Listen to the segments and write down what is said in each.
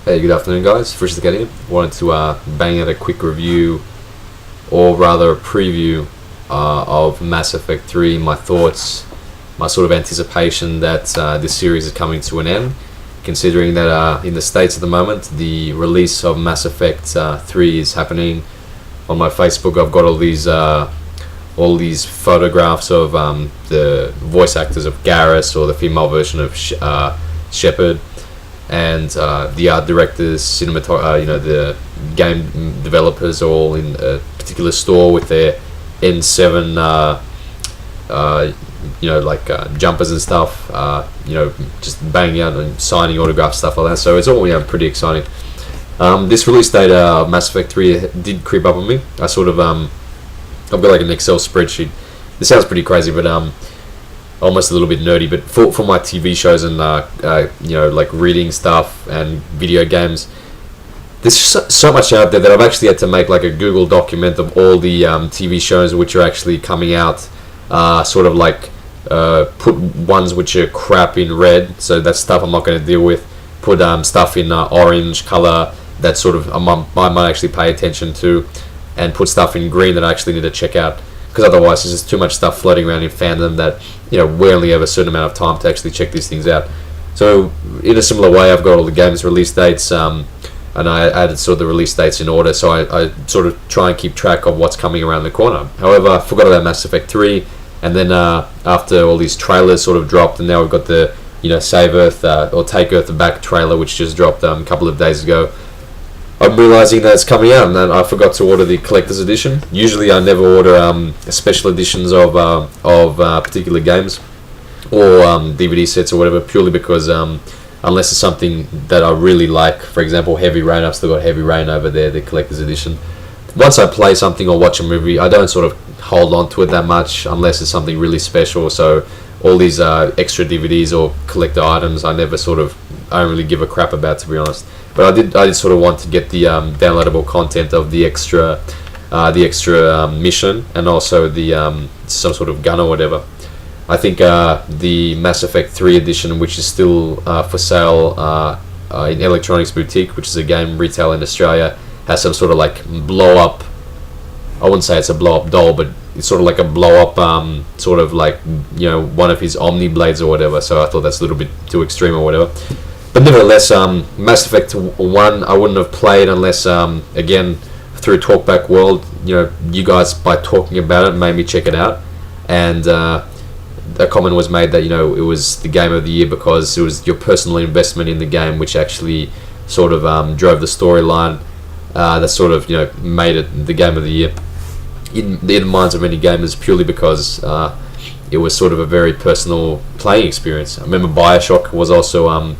Hey, good afternoon, guys. Forristicat here. Wanted to bang out a quick review, or rather a preview, of Mass Effect 3, my thoughts, my sort of anticipation that this series is coming to an end, considering that in the States at the moment, the release of Mass Effect 3 is happening. On my Facebook, I've got all these photographs of the voice actors of Garrus, or the female version of Shepard, and the art directors, the game developers, all in a particular store with their N7, jumpers and stuff. Just banging out and signing autographs, stuff like that. So it's all pretty exciting. This release date of Mass Effect 3 did creep up on me. I sort of I've got like an Excel spreadsheet. This sounds pretty crazy, but almost a little bit nerdy, but for my TV shows and like reading stuff and video games, there's so much out there that I've actually had to make like a Google document of all the TV shows which are actually coming out, put ones which are crap in red, so that's stuff I'm not going to deal with, put stuff in orange color that sort of I might actually pay attention to, and put stuff in green that I actually need to check out, because otherwise there's just too much stuff floating around in fandom that we only have a certain amount of time to actually check these things out. So in a similar way, I've got all the games release dates, and I added sort of the release dates in order, so I sort of try and keep track of what's coming around the corner. However, I forgot about Mass Effect 3, and then after all these trailers sort of dropped, and now we've got the Save Earth or Take Earth Back trailer, which just dropped a couple of days ago. I'm realizing that it's coming out, and then I forgot to order the collector's edition. Usually, I never order special editions of particular games or DVD sets or whatever, purely because unless it's something that I really like, for example, Heavy Rain. I've still got Heavy Rain over there, the collector's edition. Once I play something or watch a movie, I don't sort of hold on to it that much unless it's something really special. So all these extra DVDs or collector items, I don't really give a crap about, to be honest. But I did sort of want to get the downloadable content of the extra mission, and also the some sort of gun or whatever. I think the Mass Effect 3 edition, which is still for sale in Electronics Boutique, which is a game retail in Australia, has some sort of like blow up. I wouldn't say it's a blow up doll, but it's sort of like a blow up sort of like one of his Omni blades or whatever. So I thought that's a little bit too extreme or whatever. But nevertheless, Mass Effect 1 I wouldn't have played unless, again, through Talkback World, you guys, by talking about it, made me check it out. And a comment was made that, it was the game of the year because it was your personal investment in the game which actually sort of drove the storyline that sort of, made it the game of the year in the minds of many gamers, purely because it was sort of a very personal playing experience. I remember BioShock was also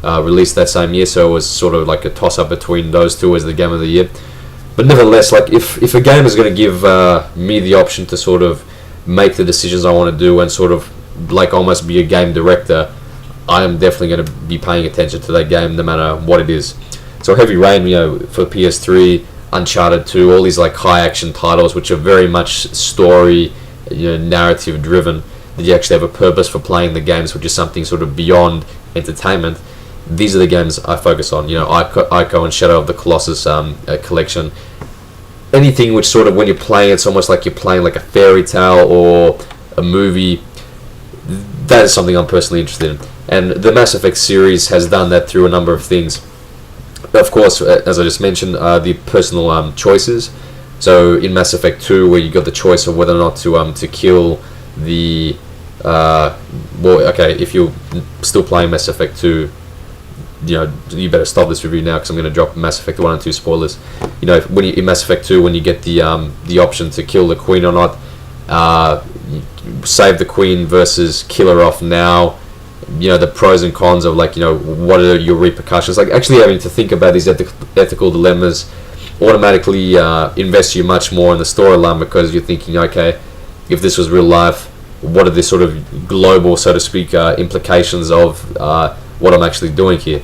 released that same year, so it was sort of like a toss-up between those two as the game of the year. But nevertheless, like if a game is going to give me the option to sort of make the decisions I want to do and sort of like almost be a game director, I am definitely going to be paying attention to that game no matter what it is. So Heavy Rain, for PS3, Uncharted 2, all these like high action titles which are very much story, narrative driven, that you actually have a purpose for playing the games, which is something sort of beyond entertainment. These are the games I focus on. Ico and Shadow of the Colossus collection. Anything which sort of, when you're playing, it's almost like you're playing like a fairy tale or a movie. That is something I'm personally interested in. And the Mass Effect series has done that through a number of things. Of course, as I just mentioned, the personal choices. So in Mass Effect 2, where you got the choice of whether or not to kill the... if you're still playing Mass Effect 2, you better stop this review now, because I'm going to drop Mass Effect 1 and 2 spoilers. In Mass Effect 2, when you get the option to kill the Queen or not, save the Queen versus kill her off now, the pros and cons of what are your repercussions, like actually having to think about these ethical dilemmas automatically invests you much more in the storyline, because you're thinking, okay, if this was real life, what are the sort of global, so to speak, implications of what I'm actually doing here.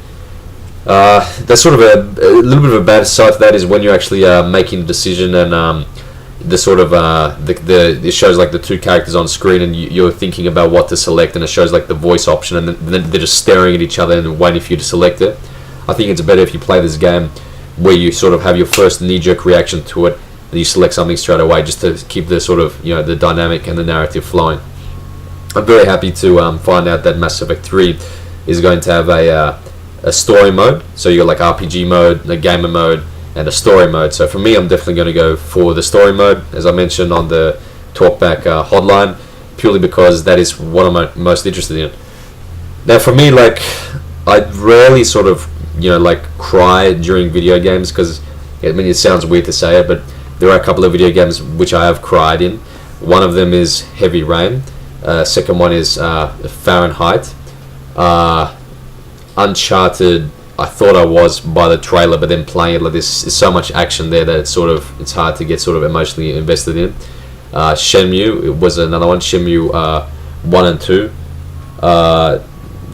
That's sort of a little bit of a bad side to that is when you're actually making a decision, and the sort of it shows like the two characters on screen, and you're thinking about what to select, and it shows like the voice option, and then they're just staring at each other and waiting for you to select it. I think it's better if you play this game where you sort of have your first knee-jerk reaction to it, and you select something straight away, just to keep the sort of, you know, the dynamic and the narrative flowing. I'm very happy to find out that Mass Effect 3 is going to have a story mode. So you got like RPG mode, a gamer mode, and a story mode. So for me, I'm definitely going to go for the story mode, as I mentioned on the Talkback hotline, purely because that is what I'm most interested in. Now for me, like, I rarely sort of, you know, like, cry during video games, because, I mean, it sounds weird to say it, but there are a couple of video games which I have cried in. One of them is Heavy Rain. Second one is Fahrenheit. Uncharted, I thought I was by the trailer, but then playing it, like, there's so much action there that it's hard to get sort of emotionally invested in. Shenmue, it was another one, Shenmue 1 and 2.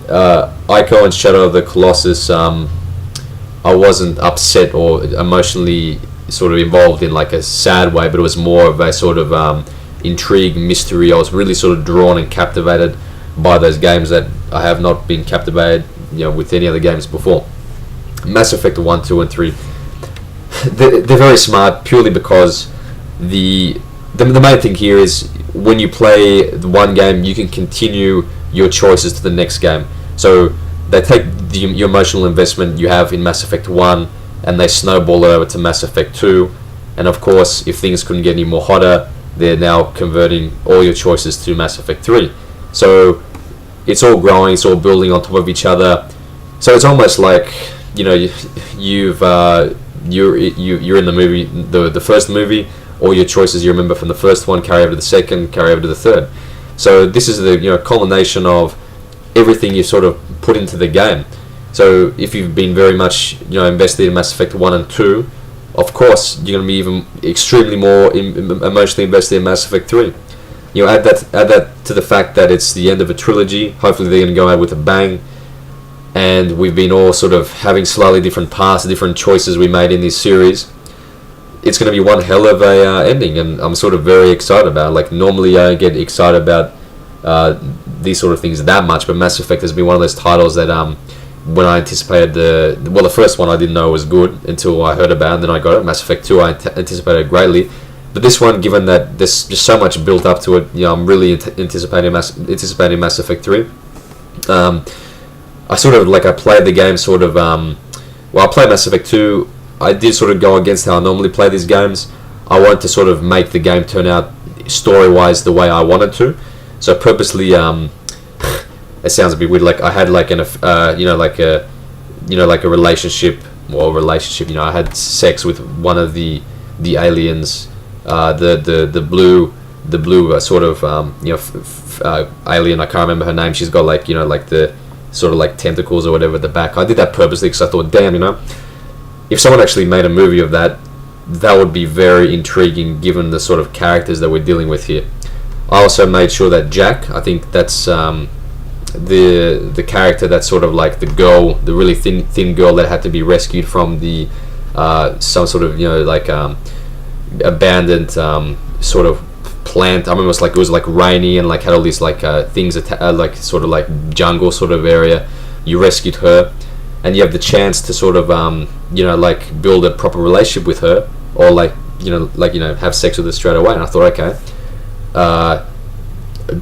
Ico and Shadow of the Colossus, I wasn't upset or emotionally sort of involved in like a sad way, but it was more of a sort of intrigue, mystery. I was really sort of drawn and captivated by those games that I have not been captivated, you know, with any other games before. Mass Effect 1, 2, and 3, they're very smart, purely because the main thing here is when you play the one game, you can continue your choices to the next game. So they take your emotional investment you have in Mass Effect 1 and they snowball it over to Mass Effect 2, and of course, if things couldn't get any more hotter, they're now converting all your choices to Mass Effect 3. So it's all growing, it's all building on top of each other. So it's almost like, you know, you're in the movie, the first movie. All your choices you remember from the first one carry over to the second, carry over to the third. So this is the, you know, culmination of everything you sort of put into the game. So if you've been very much, you know, invested in Mass Effect 1 and 2, of course you're going to be even extremely more emotionally invested in Mass Effect 3. You know, add that to the fact that it's the end of a trilogy. Hopefully they're going to go out with a bang, and we've been all sort of having slightly different paths, different choices we made in this series. It's going to be one hell of a ending, and I'm sort of very excited about it. Like, normally I don't get excited about these sort of things that much, but Mass Effect has been one of those titles that when I anticipated the first one I didn't know was good until I heard about it, and then I got it. Mass Effect 2 I anticipated greatly, but this one, given that there's just so much built up to it, you know, I'm really anticipating Mass Effect 3. I sort of, like, I played the game sort of, I played Mass Effect 2, I did sort of go against how I normally play these games. I wanted to sort of make the game turn out story-wise the way I wanted to. So purposely, it sounds a bit weird. Like, I had like like a relationship. You know, I had sex with one of the aliens, the blue sort of alien. I can't remember her name. She's got like, you know, like the sort of like tentacles or whatever at the back. I did that purposely because I thought, damn, you know, if someone actually made a movie of that, that would be very intriguing given the sort of characters that we're dealing with here. I also made sure that Jack, I think that's the character that's sort of like the girl, the really thin girl that had to be rescued from the some sort of, you know, like abandoned sort of plant. I remember it was like rainy and like had all these like things like sort of like jungle sort of area. You rescued her, and you have the chance to sort of you know, like build a proper relationship with her, or like have sex with her straight away. And I thought, okay,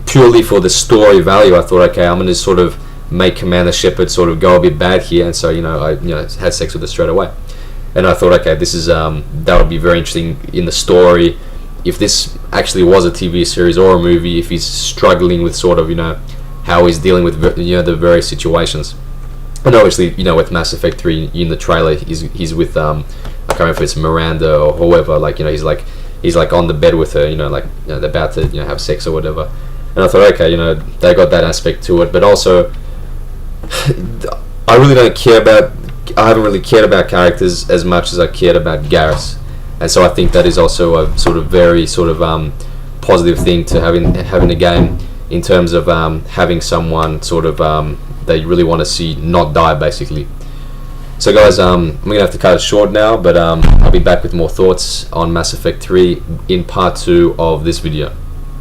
purely for the story value, I thought, okay, I'm going to sort of make Commander Shepard sort of go a bit bad here, and so, you know, I had sex with her straight away. And I thought, okay, this is that would be very interesting in the story if this actually was a TV series or a movie, if he's struggling with sort of, you know, how he's dealing with, you know, the various situations. And obviously, you know, with Mass Effect 3 in the trailer, he's with I can't remember if it's Miranda or whoever, like, you know, he's like on the bed with her, you know, like, you know, they're about to, you know, have sex or whatever. And I thought, okay, you know, they got that aspect to it, but also I haven't really cared about characters as much as I cared about Garrus, and so I think that is also a sort of very sort of positive thing to having a game, in terms of having someone sort of that you really want to see not die, basically. So guys, I'm gonna have to cut it short now, but I'll be back with more thoughts on Mass Effect 3 in part 2 of this video.